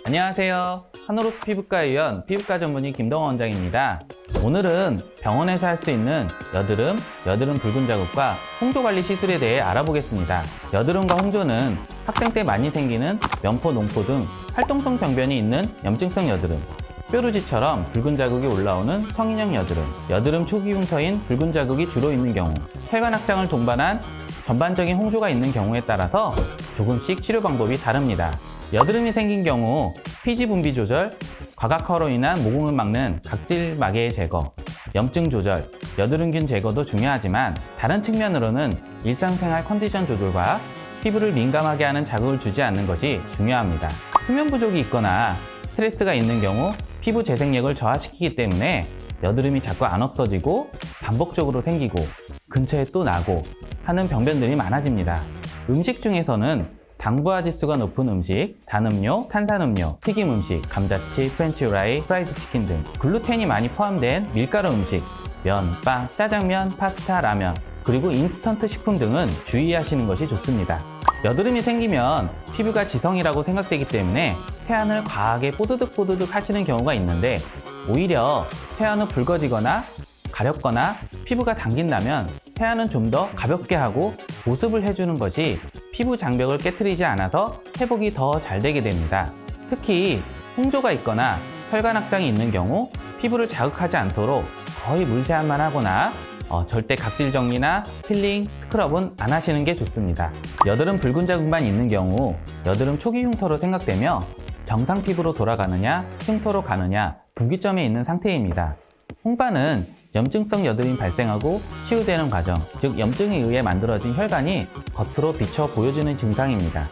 안녕하세요. 한오로스 피부과의원 피부과 전문의 김동원 원장입니다. 오늘은 병원에서 할 수 있는 여드름 붉은 자국과 홍조 관리 시술에 대해 알아보겠습니다. 여드름과 홍조는 학생 때 많이 생기는 면포, 농포 등 활동성 병변이 있는 염증성 여드름, 뾰루지처럼 붉은 자국이 올라오는 성인형 여드름 초기 흉터인 붉은 자국이 주로 있는 경우, 혈관 확장을 동반한 전반적인 홍조가 있는 경우에 따라서 조금씩 치료 방법이 다릅니다. 여드름이 생긴 경우 피지 분비 조절, 과각화로 인한 모공을 막는 각질 마개의 제거, 염증 조절, 여드름균 제거도 중요하지만 다른 측면으로는 일상생활 컨디션 조절과 피부를 민감하게 하는 자극을 주지 않는 것이 중요합니다. 수면 부족이 있거나 스트레스가 있는 경우 피부 재생력을 저하시키기 때문에 여드름이 자꾸 안 없어지고 반복적으로 생기고 근처에 또 나고 하는 병변들이 많아집니다. 음식 중에서는 당부화 지수가 높은 음식, 단음료, 탄산음료, 튀김 음식, 감자칩, 프렌치 후라이, 프라이드 치킨 등 글루텐이 많이 포함된 밀가루 음식, 면, 빵, 짜장면, 파스타, 라면, 그리고 인스턴트 식품 등은 주의하시는 것이 좋습니다. 여드름이 생기면 피부가 지성이라고 생각되기 때문에 세안을 과하게 뽀드득 하시는 경우가 있는데 오히려 세안 후 붉어지거나 가렵거나 피부가 당긴다면 세안은 좀 더 가볍게 하고 보습을 해주는 것이 피부 장벽을 깨트리지 않아서 회복이 더 잘 되게 됩니다. 특히 홍조가 있거나 혈관 확장이 있는 경우 피부를 자극하지 않도록 거의 물세안만 하거나 절대 각질 정리나 필링, 스크럽은 안 하시는 게 좋습니다. 여드름 붉은 자국만 있는 경우 여드름 초기 흉터로 생각되며 정상 피부로 돌아가느냐 흉터로 가느냐 분기점에 있는 상태입니다. 홍반은 염증성 여드름이 발생하고 치유되는 과정, 즉 염증에 의해 만들어진 혈관이 겉으로 비쳐 보여지는 증상입니다.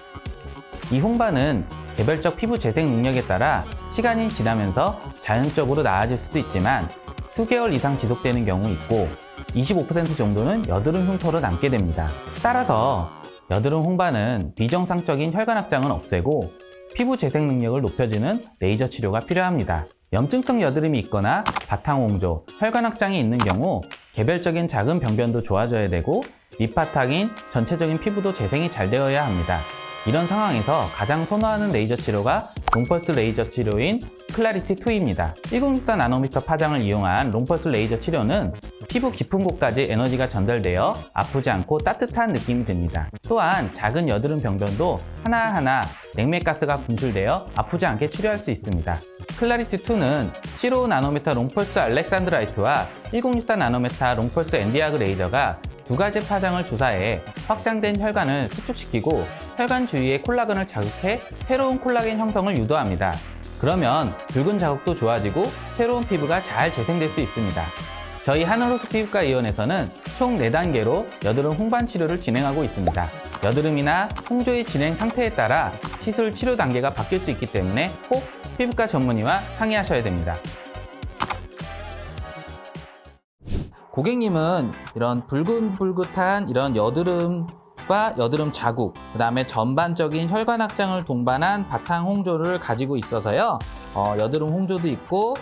이 홍반은 개별적 피부 재생 능력에 따라 시간이 지나면서 자연적으로 나아질 수도 있지만 수개월 이상 지속되는 경우 있고 25% 정도는 여드름 흉터로 남게 됩니다. 따라서 여드름 홍반은 비정상적인 혈관 확장은 없애고 피부 재생 능력을 높여주는 레이저 치료가 필요합니다. 염증성 여드름이 있거나 바탕홍조, 혈관 확장이 있는 경우 개별적인 작은 병변도 좋아져야 되고 밑바탕인 전체적인 피부도 재생이 잘 되어야 합니다. 이런 상황에서 가장 선호하는 레이저 치료가 롱펄스 레이저 치료인 클라리티2입니다. 1064나노미터 파장을 이용한 롱펄스 레이저 치료는 피부 깊은 곳까지 에너지가 전달되어 아프지 않고 따뜻한 느낌이 듭니다. 또한 작은 여드름 병변도 하나하나 냉맥가스가 분출되어 아프지 않게 치료할 수 있습니다. 클라리티2는 755나노미터 롱펄스 알렉산드라이트와 1064나노미터 롱펄스 엔디아그 레이저가 두 가지 파장을 조사해 확장된 혈관을 수축시키고 혈관 주위의 콜라겐을 자극해 새로운 콜라겐 형성을 유도합니다. 그러면 붉은 자국도 좋아지고 새로운 피부가 잘 재생될 수 있습니다. 저희 한오로스 피부과의원에서는 총 4단계로 여드름 홍반 치료를 진행하고 있습니다. 여드름이나 홍조의 진행 상태에 따라 시술 치료 단계가 바뀔 수 있기 때문에 꼭 피부과 전문의와 상의하셔야 됩니다. 고객님은 이런 붉은한 이런 여드름과 여드름 자국, 그 다음에 전반적인 혈관 확장을 동반한 바탕 홍조를 가지고 있어서요. 여드름 홍조도 있고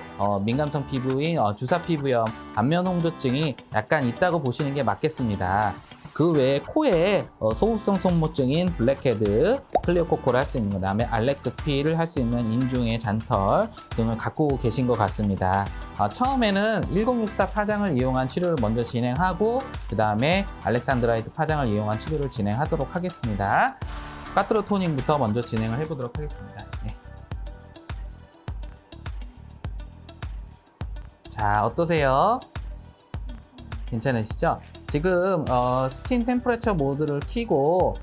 민감성 피부인 주사 피부염, 안면 홍조증이 약간 있다고 보시는 게 맞겠습니다. 그 외에 코에 소극성 손모증인 블랙헤드, 클리오코코를 할 수 있는 것, 그다음에 알렉스피를 할 수 있는 인중의 잔털 등을 갖고 계신 것 같습니다. 처음에는 1064 파장을 이용한 치료를 먼저 진행하고 그 다음에 알렉산드라이트 파장을 이용한 치료를 진행하도록 하겠습니다. 까트로 토닝부터 먼저 진행을 해보도록 하겠습니다. 네. 자, 어떠세요? 괜찮으시죠? 지금 스킨 템퍼레처 모드를 켜고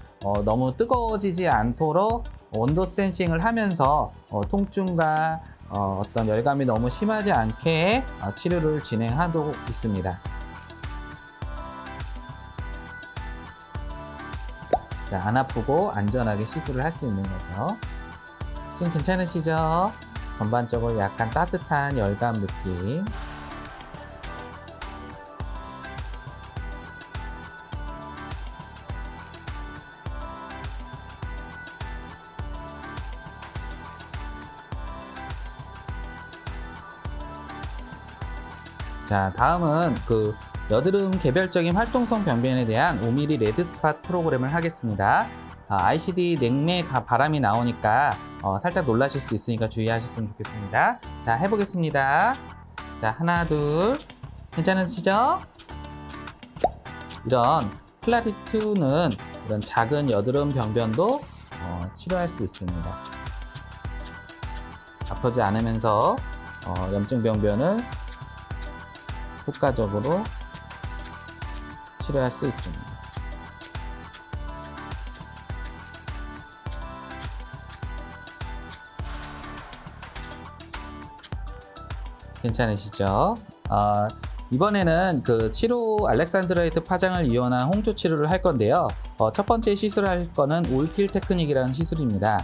너무 뜨거워지지 않도록 온도 센싱을 하면서 통증과 어떤 열감이 너무 심하지 않게 치료를 진행하고 있습니다. 자, 안 아프고 안전하게 시술을 할 수 있는 거죠. 지금 괜찮으시죠? 전반적으로 약간 따뜻한 열감 느낌. 자, 다음은 여드름 개별적인 활동성 병변에 대한 5mm 레드 스팟 프로그램을 하겠습니다. ICD 냉매 바람이 나오니까 살짝 놀라실 수 있으니까 주의하셨으면 좋겠습니다. 자, 해보겠습니다. 자, 하나, 둘. 괜찮으시죠? 이런 클라리티2는 이런 작은 여드름 병변도 치료할 수 있습니다. 아프지 않으면서 염증 병변을 효과적으로 치료할 수 있습니다. 괜찮으시죠? 이번에는 그 치료 알렉산드라이트 파장을 이용한 홍조 치료를 할 건데요. 첫 번째 시술할 거는 올틸 테크닉이라는 시술입니다.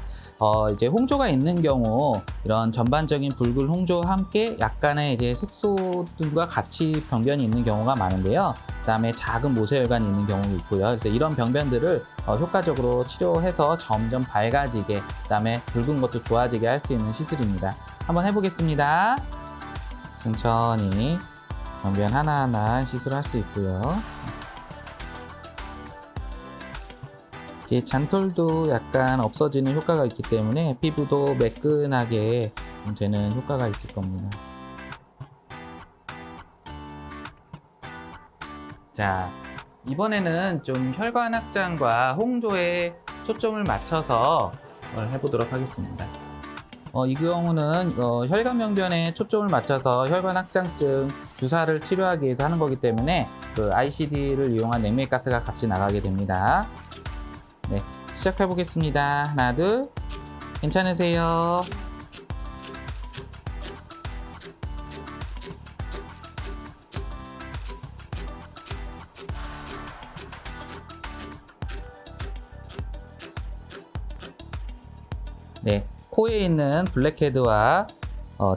이제 홍조가 있는 경우 이런 전반적인 붉은 홍조와 함께 약간의 이제 색소 등과 같이 병변이 있는 경우가 많은데요. 그다음에 작은 모세혈관이 있는 경우도 있고요. 그래서 이런 병변들을 효과적으로 치료해서 점점 밝아지게, 그다음에 붉은 것도 좋아지게 할 수 있는 시술입니다. 한번 해보겠습니다. 천천히 병변 하나하나 시술할 수 있고요. 이게 잔털도 약간 없어지는 효과가 있기 때문에 피부도 매끈하게 되는 효과가 있을 겁니다. 자, 이번에는 좀 혈관 확장과 홍조에 초점을 맞춰서 해보도록 하겠습니다. 이 경우는 혈관 병변에 초점을 맞춰서 혈관 확장증 주사를 치료하기 위해서 하는 거기 때문에 그 ICD를 이용한 냉맥 가스가 같이 나가게 됩니다. 네, 시작해 보겠습니다. 하나, 둘. 괜찮으세요? 네, 코에 있는 블랙헤드와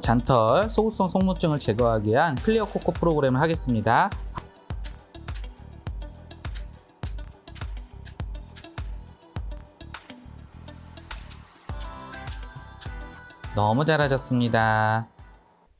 잔털, 소극성 속무증을 제거하기 위한 클리어 코코 프로그램을 하겠습니다. 너무 잘하셨습니다.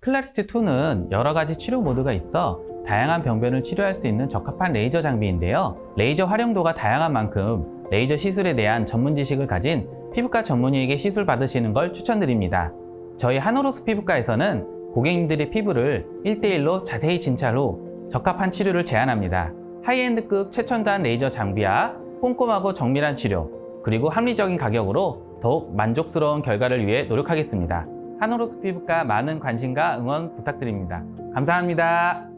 클라리티2는 여러 가지 치료 모드가 있어 다양한 병변을 치료할 수 있는 적합한 레이저 장비인데요. 레이저 활용도가 다양한 만큼 레이저 시술에 대한 전문 지식을 가진 피부과 전문의에게 시술 받으시는 걸 추천드립니다. 저희 한오로스 피부과에서는 고객님들의 피부를 1대1로 자세히 진찰 후 적합한 치료를 제안합니다. 하이엔드급 최첨단 레이저 장비와 꼼꼼하고 정밀한 치료, 그리고 합리적인 가격으로 더욱 만족스러운 결과를 위해 노력하겠습니다. 한오로스 피부과 많은 관심과 응원 부탁드립니다. 감사합니다.